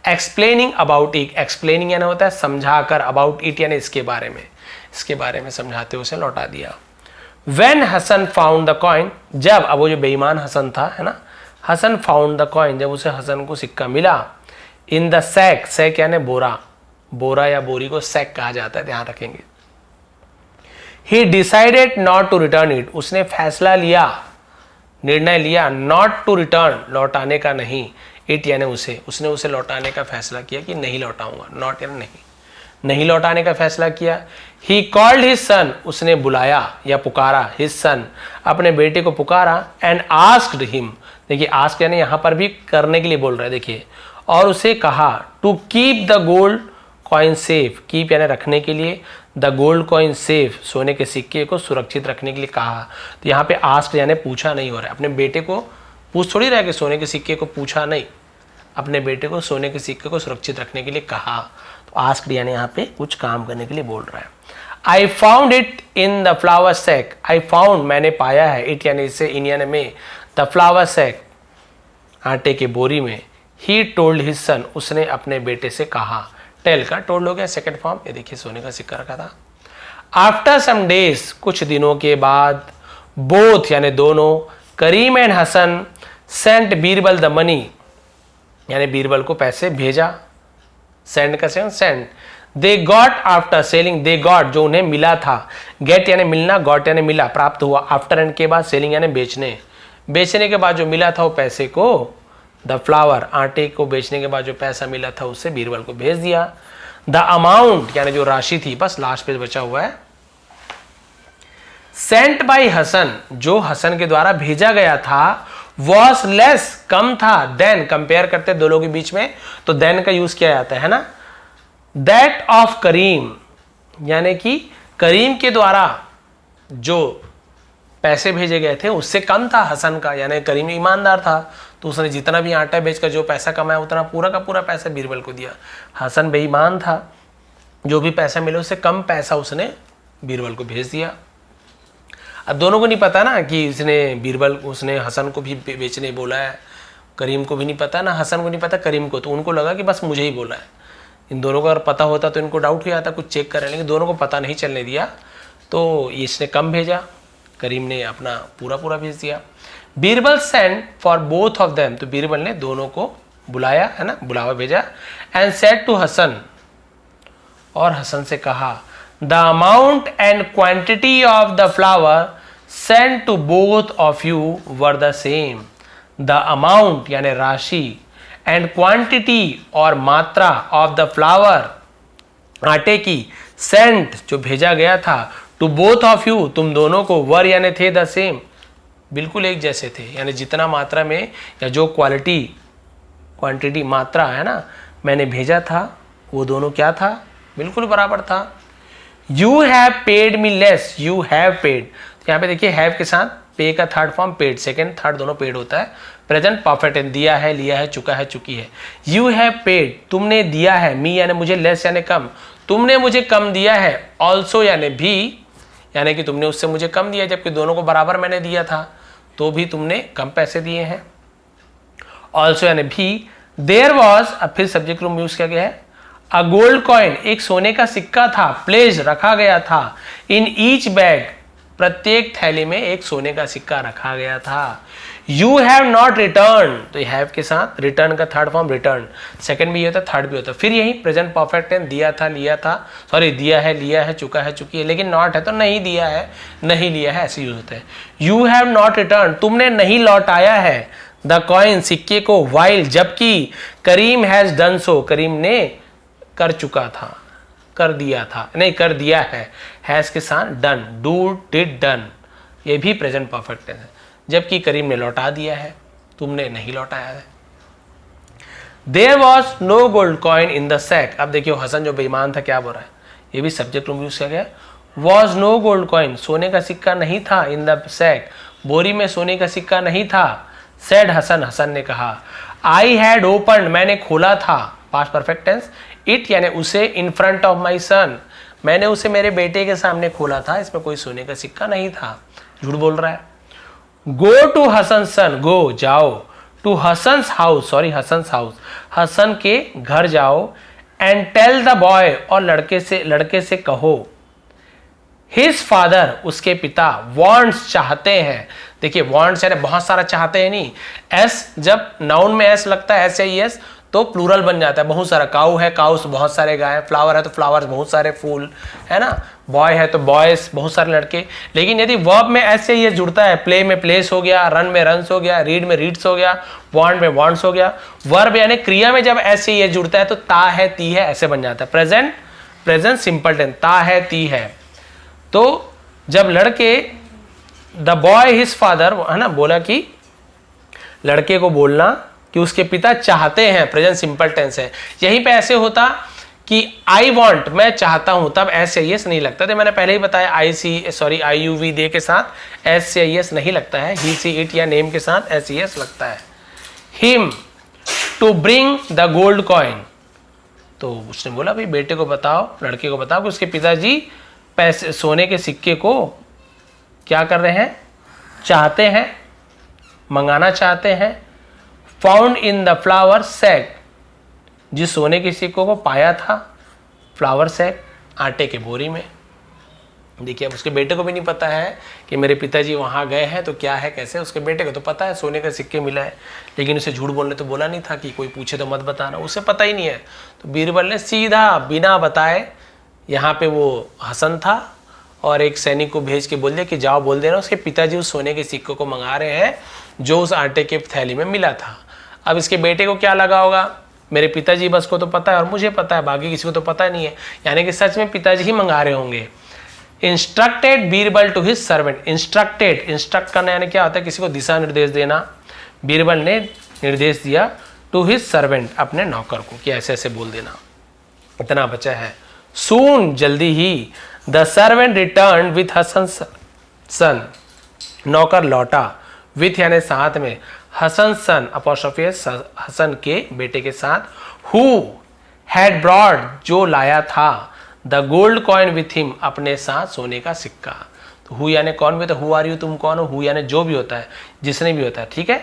एक्सप्लेनिंग अबाउट इट, एक्सप्लेनिंग यानी होता है समझाकर, अबाउट इट यानी इसके बारे में, इसके बारे में समझाते उसे लौटा दिया। When Hasan found the coin, जब, अब वो जो बेईमान हसन था है ना, हसन फाउंड द कॉइन, जब उसे हसन को सिक्का मिला, इन द सैक, सैक यानी बोरा, बोरा या बोरी को सैक कहा जाता है, ध्यान रखेंगे। He decided not to return it, उसने फैसला लिया, निर्णय लिया, नॉट टू रिटर्न लौटाने का नहीं, इट यानी उसे, उसने उसे लौटाने का फैसला किया कि नहीं लौटाऊंगा, नॉट यानी नहीं, नहीं लौटाने का फैसला किया। ही कॉल्ड हिज सन, उसने बुलाया या पुकारा, हिज सन अपने बेटे को पुकारा, एंड आस्क्ड हिम, देखिए आस्क यानी यहां पर भी करने के लिए बोल रहा है, देखिए, और उसे कहा, to keep the gold coin safe, keep यानी रखने के लिए, द गोल्ड कॉइन सेफ सोने के सिक्के को सुरक्षित रखने के लिए कहा। तो यहाँ पे आस्क यानी पूछा नहीं हो रहा है, अपने बेटे को पूछ थोड़ी रहा है कि सोने के सिक्के को पूछा नहीं, अपने बेटे को सोने के सिक्के को सुरक्षित रखने के लिए कहा। तो आस्क्ड यानी यहाँ पे कुछ काम करने के लिए बोल रहा है। I found it in the flour sack, I found मैंने पाया है, इट यानी इसे इन यानी में, द फ्लावर सैक आटे के बोरी में, ही टोल्ड हिज सन उसने अपने बेटे से कहा, टेल का टोल्ड हो गया सेकंड फॉर्म, ये देखिए सोने का सिक्का रखा था। आफ्टर सम डेज कुछ दिनों के बाद, बोथ यानी दोनों, Karim and Hasan sent Birbal the money यानी बीरबल को पैसे भेजा, सेंड का send. They got after selling, they got जो उन्हें मिला था, गेट यानी मिलना, गॉट यानी मिला प्राप्त हुआ, आफ्टर एंड के बाद, सेलिंग यानी बेचने, बेचने के बाद जो मिला था वो पैसे को, द फ्लावर आटे को बेचने के बाद जो पैसा मिला था उससे बीरबल को भेज दिया। द अमाउंट यानी जो राशि थी, बस लास्ट पेज बचा हुआ है, सेंट बाई हसन जो हसन के द्वारा भेजा गया था, वॉज लेस कम था, देन कंपेयर करते दो लोगों के बीच में तो देन का यूज किया जाता है ना, दैट ऑफ करीम यानी कि करीम के द्वारा जो पैसे भेजे गए थे उससे कम था हसन का, यानी करीम ईमानदार था तो उसने जितना भी आटा बेचकर जो पैसा कमाया उतना पूरा का पूरा पैसा बीरबल को दिया। हसन बेईमान था, जो भी पैसा मिला उससे कम पैसा उसने बीरबल को भेज दिया। अब दोनों को नहीं पता ना कि उसने हसन को भी बेचने बोला है, करीम को भी नहीं पता ना, हसन को नहीं पता करीम को, तो उनको लगा कि बस मुझे ही बोला है। इन दोनों को अगर पता होता तो इनको डाउट हो जाता, कुछ चेक कर रहे, लेकिन दोनों को पता नहीं चलने दिया, तो इसने कम भेजा, करीम ने अपना पूरा पूरा भेज दिया। Birbal send for both of them, तो बीरबल ने दोनों को बुलाया है ना, बुलावा भेजा, एंड सेड टू हसन और हसन से कहा, the amount and quantity of the flour sent to both of you were the same, the amount यानी राशि, एंड क्वांटिटी और मात्रा, ऑफ द फ्लावर आटे की, सेंट जो भेजा गया था, टू बोथ ऑफ यू तुम दोनों को, वर यानी थे, द सेम बिल्कुल एक जैसे थे, यानी जितना मात्रा में या जो क्वांटिटी मात्रा है ना मैंने भेजा था वो दोनों क्या था, बिल्कुल बराबर था। You have paid me less, you have paid, यहाँ पे देखिए हैव के साथ पे का third form paid, second third दोनों पेड होता है, प्रेजेंट परफेक्ट टेंस, दिया है, लिया है, चुका है, चुकी है। यू हैव पेड तुमने दिया है, मी यानी मुझे, लेस यानी कम, तुमने मुझे कम दिया है, ऑल्सो यानी भी, यानी कि तुमने उससे मुझे कम दिया, जबकि दोनों को बराबर मैंने दिया था तो भी तुमने कम पैसे दिए हैं। ऑल्सो यानी भी। देयर वॉज, अब फिर सब्जेक्ट रूम यूज किया गया है, अ गोल्ड कॉइन एक सोने का सिक्का था, प्लेज रखा गया था, इन ईच बैग प्रत्येक थैली में एक सोने का सिक्का रखा गया था। यू हैव नॉट रिटर्न, तो ये हैव के साथ रिटर्न का थर्ड फॉर्म रिटर्न, सेकंड भी होता है थर्ड भी होता है। फिर यही प्रेजेंट परफेक्ट टेंस, दिया था, लिया था, सॉरी दिया है, लिया है, चुका है, चुकी है, लेकिन नॉट है तो नहीं दिया है, नहीं लिया है, ऐसे यूज होता है। यू हैव नॉट रिटर्न तुमने नहीं लौटाया है, द कॉइन सिक्के को, वाइल जबकि, करीम हैज डन सो करीम ने कर चुका था, कर दिया था, नहीं कर दिया है, हैज के साथ डन, डू डिड डन, ये भी प्रेजेंट परफेक्ट टेंस है, जबकि करीम ने लौटा दिया है, तुमने नहीं लौटाया है। There was no gold coin in the sack, अब देखियो हसन जो बेईमान था क्या बोल रहा है, ये भी सब्जेक्ट रूम यूज किया गया। वॉज नो गोल्ड कॉइन सोने का सिक्का नहीं था, इन द सैक बोरी में सोने का सिक्का नहीं था, सेड हसन हसन ने कहा। आई हैड ओपन मैंने खोला था, पास्ट परफेक्ट टेंस, इट यानी उसे, इन फ्रंट ऑफ माई सन मैंने उसे मेरे बेटे के सामने खोला था, इसमें कोई सोने का सिक्का नहीं था, झूठ बोल रहा है। Go to Hasan son, go जाओ, to Hasan's house, sorry Hasan's house Hasan के घर जाओ, एंड टेल द बॉय और लड़के से कहो, हिज फादर उसके पिता, वांट्स चाहते हैं, देखिए वांट्स यानी बहुत सारा चाहते हैं नहीं, एस जब नाउन में एस लगता है, एस या एस तो प्लूरल बन जाता है, बहुत सारा, काऊ है काउस बहुत सारे गाय, फ्लावर है तो फ्लावर्स बहुत सारे फूल है ना, बॉय है तो बॉयज बहुत सारे लड़के। लेकिन यदि वर्ब में ऐसे ये जुड़ता है, प्ले में प्लेस हो गया, रन में रन्स हो गया, रीड में रीड्स हो गया, वांट में वांट्स हो गया, वर्ब यानी क्रिया में जब ऐसे ये जुड़ता है तो ता है ती है ऐसे बन जाता है, प्रेजेंट सिंपल टेंस, ता है ती है। तो जब लड़के, द बॉय हिज फादर है ना, बोला कि लड़के को बोलना कि उसके पिता चाहते हैं, प्रेजेंट सिंपल टेंस है। यहीं पे ऐसे होता कि आई वॉन्ट मैं चाहता हूं, तब एस या एस नहीं लगता था, मैंने पहले ही बताया, आई यू वी दे के साथ एस या एस नहीं लगता है, ही सी इट या नेम के साथ एस या एस लगता है। Him to bring the gold coin. तो उसने बोला भाई बेटे को बताओ, लड़के को बताओ कि उसके पिताजी पैसे सोने के सिक्के को क्या कर रहे हैं, चाहते हैं, मंगाना चाहते हैं। Found in the flour sack, जिस सोने के सिक्कों को पाया था फ्लावर सैक, आटे के बोरी में। देखिए अब उसके बेटे को भी नहीं पता है कि मेरे पिताजी वहाँ गए हैं तो क्या है कैसे। उसके बेटे को तो पता है सोने का सिक्के मिला है, लेकिन उसे झूठ बोलने तो बोला नहीं था कि कोई पूछे तो मत बताना, उसे पता ही नहीं है। तो बीरबल ने सीधा बिना बताए, यहाँ पे वो हसन था और एक सैनिक को भेज के बोल दिया कि जाओ बोल देना उसके पिताजी उस सोने के सिक्कों को मंगा रहे हैं जो उस आटे के थैली में मिला था। अब इसके बेटे को क्या लगा होगा, मेरे पिताजी बस को तो पता है और मुझे पता है, बाकी किसी को तो पता नहीं है, यानी कि सच में पिताजी ही मंगा रहे होंगे। Instructed Birbal to his servant. Instructed, instruct करना यानी क्या होता है, किसी को दिशा निर्देश देना। बीरबल ने निर्देश दिया टू हिज सर्वेंट, अपने नौकर को, कि ऐसे ऐसे बोल देना, इतना बचा है। सून, जल्दी ही, the servant return with Hasan son, नौकर लौटा, विथ यानी साथ में, हसन सन अपॉस्ट्रोफी हसन के बेटे के साथ, हु हैड ब्रॉड, जो लाया था, the gold coin with him, अपने साथ सोने का सिक्का। तो हु यानी कौन भी, तो हु आर यू, तुम कौन हो, हु यानी जो भी होता है, जिसने भी होता है, ठीक है।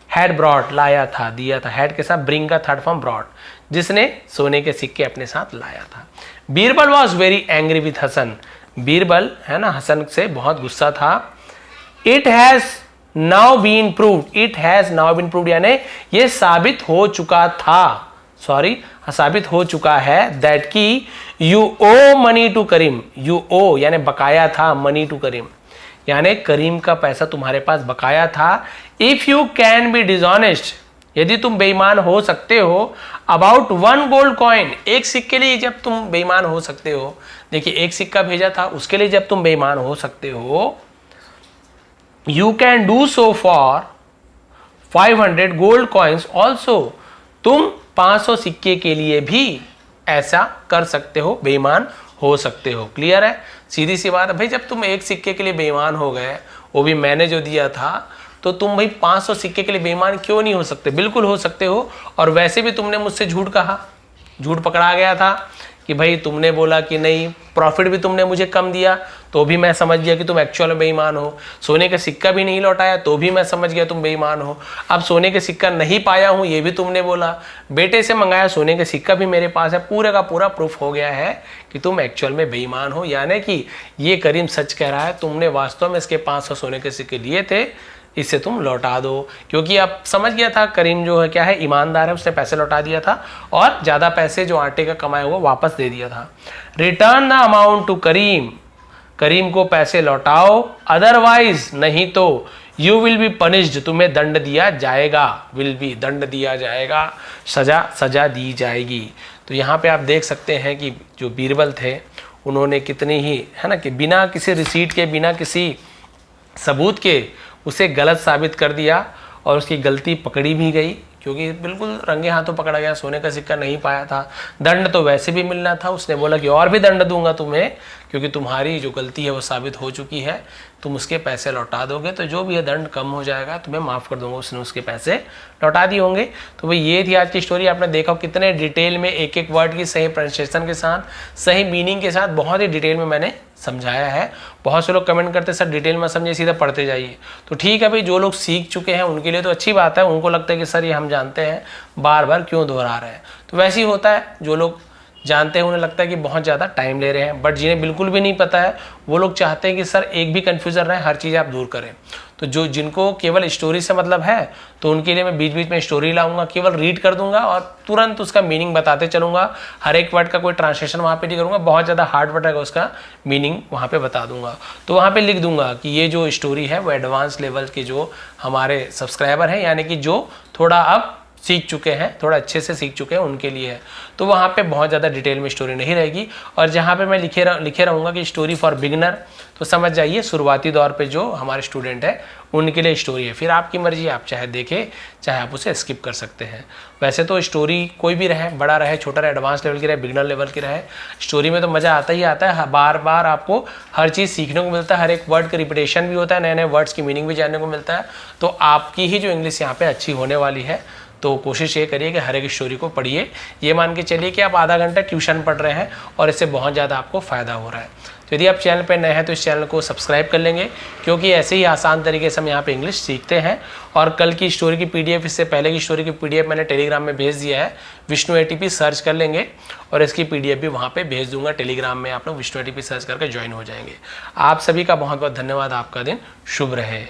हैड ब्रॉड, लाया था, दिया था, हैड के साथ ब्रिंग का थर्ड फॉर्म ब्रॉड, जिसने सोने के सिक्के अपने साथ लाया था। Birbal was very angry with Hasan, Birbal है ना हसन से बहुत गुस्सा था। It has now been proved, it has now been proved यानी ये साबित हो चुका था, साबित हो चुका है, दैट की you owe money to Karim, you owe यानी बकाया था, मनी टू करीम यानी करीम का पैसा तुम्हारे पास बकाया था। If you can be dishonest, यदि तुम बेईमान हो सकते हो, अबाउट वन गोल्ड कॉइन, एक सिक्के लिए जब तुम बेईमान हो सकते हो, देखिए एक सिक्का भेजा था उसके लिए जब तुम बेईमान हो सकते हो, you can do so for 500 gold coins also, तुम 500 सिक्के के लिए भी ऐसा कर सकते हो, बेईमान हो सकते हो। क्लियर है, सीधी सी बात है भाई, जब तुम एक सिक्के के लिए बेईमान हो गए, वो भी मैंने जो दिया था, तो तुम भाई 500 सिक्के के लिए बेईमान क्यों नहीं हो सकते, बिल्कुल हो सकते हो। और वैसे भी तुमने मुझसे झूठ कहा, झूठ पकड़ा गया था कि भाई तुमने बोला कि नहीं, प्रॉफिट भी तुमने मुझे कम दिया तो भी मैं समझ गया कि तुम एक्चुअल में बेईमान हो, सोने का सिक्का भी नहीं लौटाया तो भी मैं समझ गया तुम बेईमान हो, अब सोने का सिक्का नहीं पाया हूं ये भी तुमने बोला, बेटे से मंगाया सोने का सिक्का भी मेरे पास है, पूरे का पूरा प्रूफ हो गया है कि तुम एक्चुअल में बेईमान हो। यानी कि ये करीम सच कह रहा है, तुमने वास्तव में इसके 500 सोने के सिक्के लिए थे, इसे तुम लौटा दो। क्योंकि अब समझ गया था करीम जो है क्या है, ईमानदार है, उसने पैसे लौटा दिया था और ज़्यादा पैसे जो आटे का कमाया हुआ वापस दे दिया था। रिटर्न द अमाउंट टू करीम, करीम को पैसे लौटाओ, अदरवाइज नहीं तो यू विल बी पनिश्ड, तुम्हें दंड दिया जाएगा, विल बी दंड दिया जाएगा, सजा दी जाएगी। तो यहाँ पे आप देख सकते हैं कि जो बीरबल थे उन्होंने कितनी ही है ना कि बिना किसी रिसीट के, बिना किसी सबूत के उसे गलत साबित कर दिया और उसकी गलती पकड़ी भी गई, क्योंकि बिल्कुल रंगे हाथों पकड़ा गया, सोने का सिक्का नहीं पाया था, दंड तो वैसे भी मिलना था। उसने बोला कि और भी दंड दूंगा तुम्हें, क्योंकि तुम्हारी जो गलती है वो साबित हो चुकी है, तुम उसके पैसे लौटा दोगे तो जो भी है दंड कम हो जाएगा, तुम्हें माफ़ कर दूंगा। उसने उसके पैसे लौटा दिए होंगे। तो भाई ये थी आज की स्टोरी। आपने देखा कितने डिटेल में एक एक वर्ड की सही प्रोनाउंसिएशन के साथ, सही मीनिंग के साथ बहुत ही डिटेल में मैंने समझाया है। बहुत से लोग कमेंट करते सर डिटेल में समझिए, सीधा पढ़ते जाइए। तो ठीक है भाई, जो लोग सीख चुके हैं उनके लिए तो अच्छी बात है, उनको लगता है कि सर ये हम जानते हैं, बार बार क्यों दोहरा रहे हैं। तो वैसे ही होता है, जो लोग जानते हैं उन्हें लगता है कि बहुत ज़्यादा टाइम ले रहे हैं, बट जिन्हें बिल्कुल भी नहीं पता है वो लोग चाहते हैं कि सर एक भी कन्फ्यूज़न रहे, हर चीज़ आप दूर करें। तो जो जिनको केवल स्टोरी से मतलब है तो उनके लिए मैं बीच बीच में स्टोरी लाऊंगा, केवल रीड कर दूंगा और तुरंत उसका मीनिंग बताते चलूँगा। हर एक वर्ड का कोई ट्रांसलेशन वहाँ पे नहीं करूँगा, बहुत ज़्यादा हार्ड वर्ड रहेगा उसका मीनिंग वहाँ पे बता दूंगा। तो वहाँ पे लिख दूंगा कि ये जो स्टोरी है वो एडवांस लेवल के जो हमारे सब्सक्राइबर हैं, यानी कि जो थोड़ा अब सीख चुके हैं, थोड़ा अच्छे से सीख चुके हैं, उनके लिए है। तो वहाँ पे बहुत ज़्यादा डिटेल में स्टोरी नहीं रहेगी। और जहाँ पे मैं लिखे रहूँगा कि स्टोरी फॉर बिगिनर, तो समझ जाइए शुरुआती दौर पे जो हमारे स्टूडेंट है उनके लिए स्टोरी है। फिर आपकी मर्जी, आप चाहे देखें चाहे आप उसे स्किप कर सकते हैं। वैसे तो स्टोरी कोई भी रहे, बड़ा रहे, छोटा रहे, एडवांस लेवल की रहे, बिगिनर लेवल की रहे, स्टोरी में तो मज़ा आता ही आता है। बार बार आपको हर चीज़ सीखने को मिलता है, हर एक वर्ड का रिपीटेशन भी होता है, नए नए वर्ड्स की मीनिंग भी जानने को मिलता है। तो आपकी ही जो इंग्लिश यहाँ पर अच्छी होने वाली है। तो कोशिश ये करिए कि हर एक स्टोरी को पढ़िए। ये मान के चलिए कि आप आधा घंटा ट्यूशन पढ़ रहे हैं और इससे बहुत ज़्यादा आपको फ़ायदा हो रहा है। तो यदि आप चैनल पर नए हैं तो इस चैनल को सब्सक्राइब कर लेंगे, क्योंकि ऐसे ही आसान तरीके से हम यहाँ पे इंग्लिश सीखते हैं। और कल की स्टोरी की PDF, इससे पहले की स्टोरी की PDF मैंने टेलीग्राम में भेज दिया है, विष्णु ATP सर्च कर लेंगे और इसकी PDF भी वहाँ पे भेज दूंगा टेलीग्राम में। आप लोग विष्णु ATP सर्च करके ज्वाइन हो जाएंगे। आप सभी का बहुत बहुत धन्यवाद। आपका दिन शुभ रहे।